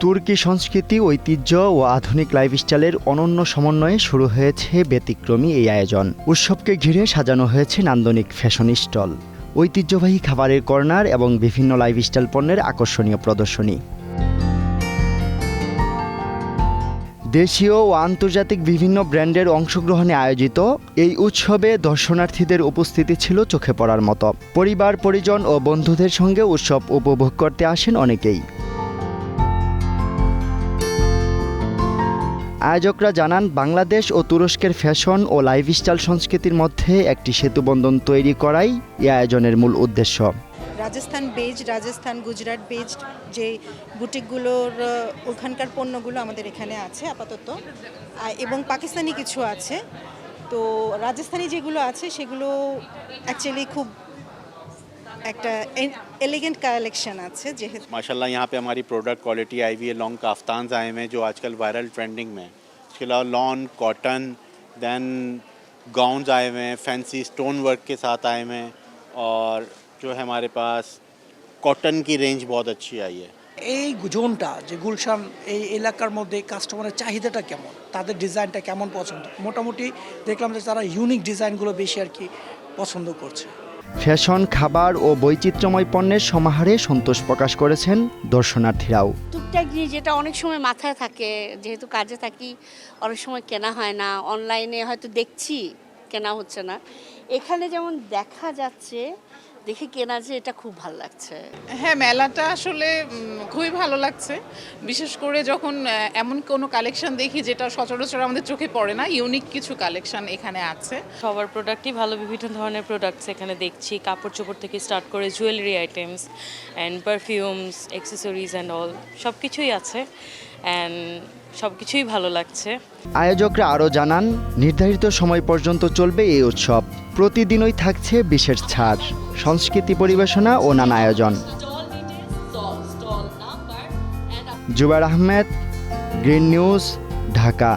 তুর্কি সংস্কৃতি, ঐতিহ্য ও আধুনিক লাইফস্টাইলের অনন্য সমন্বয়ে শুরু হয়েছে ব্যতিক্রমী এই আয়োজন। উৎসবকে ঘিরে সাজানো হয়েছে নান্দনিক ফ্যাশন স্টল, ঐতিহ্যবাহী খাবারের কর্নার এবং বিভিন্ন লাইফস্টাইল পণ্যের আকর্ষণীয় প্রদর্শনী। দেশীয় ও আন্তর্জাতিক বিভিন্ন ব্র্যান্ডের অংশগ্রহণে আয়োজিত এই উৎসবে দর্শনার্থীদের উপস্থিতি ছিল চোখে পড়ার মতো। পরিবার, পরিজন ও বন্ধুদের সঙ্গে উৎসব উপভোগ করতে আসেন অনেকেই। আয়োজকরা জানান, বাংলাদেশ ও তুরস্কের ফ্যাশন ও লাইফস্টাইল সংস্কৃতির মধ্যে একটি সেতুবন্ধন তৈরি করাই এই আয়োজনের মূল উদ্দেশ্য। রাজস্থান বেজড, রাজস্থান গুজরাট বেজড যে বুটিকগুলোর ওখানকার পণ্যগুলো আমাদের এখানে আছে আপাতত, এবং পাকিস্তানি কিছু আছে। তো রাজস্থানি যেগুলো আছে সেগুলো অ্যাকচুয়ালি খুব একটা एलिगेंट कलेक्शन আছে যেহেতु माशाल्लाह यहाँ पे हमारी प्रोडक्ट क्वालिटी आई हुई है। लॉन्ग काफ्तान्स आए हुए हैं जो आजकल वायरल ट्रेंडिंग में है। इसके अलावा लॉन, कॉटन, देन गाउन्स आए हुए हैं, फैंसी स्टोन वर्क के साथ आए हुए हैं। और जो है हमारे पास कॉटन की रेंज बहुत अच्छी आई है। এই জোনটা যে গুলশান এই এলাকার মধ্যে কাস্টমারের চাহিদাটা কেমন, তাদের ডিজাইনটা কেমন পছন্দ, মোটামুটি দেখলাম যে তারা ইউনিক ডিজাইনগুলো বেশি আর কি পছন্দ করছে। ফ্যাশন, খাবার ও বৈচিত্র্যময় পণ্যের সমাহারে সন্তোষ প্রকাশ করেছেন দর্শনার্থীরাও। টুকটাক জিনিস যেটা অনেক সময় মাথায় থাকে, যেহেতু কাজে থাকি অনেক সময় কেনা হয় না, অনলাইনে হয়তো দেখছি কেনা হচ্ছে না, এখানে যেমন দেখা যাচ্ছে, দেখে কেনা যে এটা খুব ভালো লাগছে। হ্যাঁ, মেলাটা আসলে খুবই ভালো লাগছে, বিশেষ করে যখন এমন কোনো কালেকশন দেখি যেটা সচরাচর আমাদের চোখে পড়ে না। ইউনিক কিছু কালেকশন এখানে আছে। সবার প্রোডাক্টই ভালো, বিভিন্ন ধরনের প্রোডাক্টস এখানে দেখছি, কাপড় চোপড় থেকে স্টার্ট করে jewellery items and perfumes, accessories and all সব কিছুই আছে অ্যান্ড সব কিছুই ভালো লাগছে। আয়োজকরা আরও জানান, নির্ধারিত সময় পর্যন্ত চলবে এই উৎসব। প্রতিদিনই থাকছে বিশেষ ছাড়, সংস্কৃতি পরিবেশনা ও নানা আয়োজন। Zubayer Ahmed, Green News, Dhaka.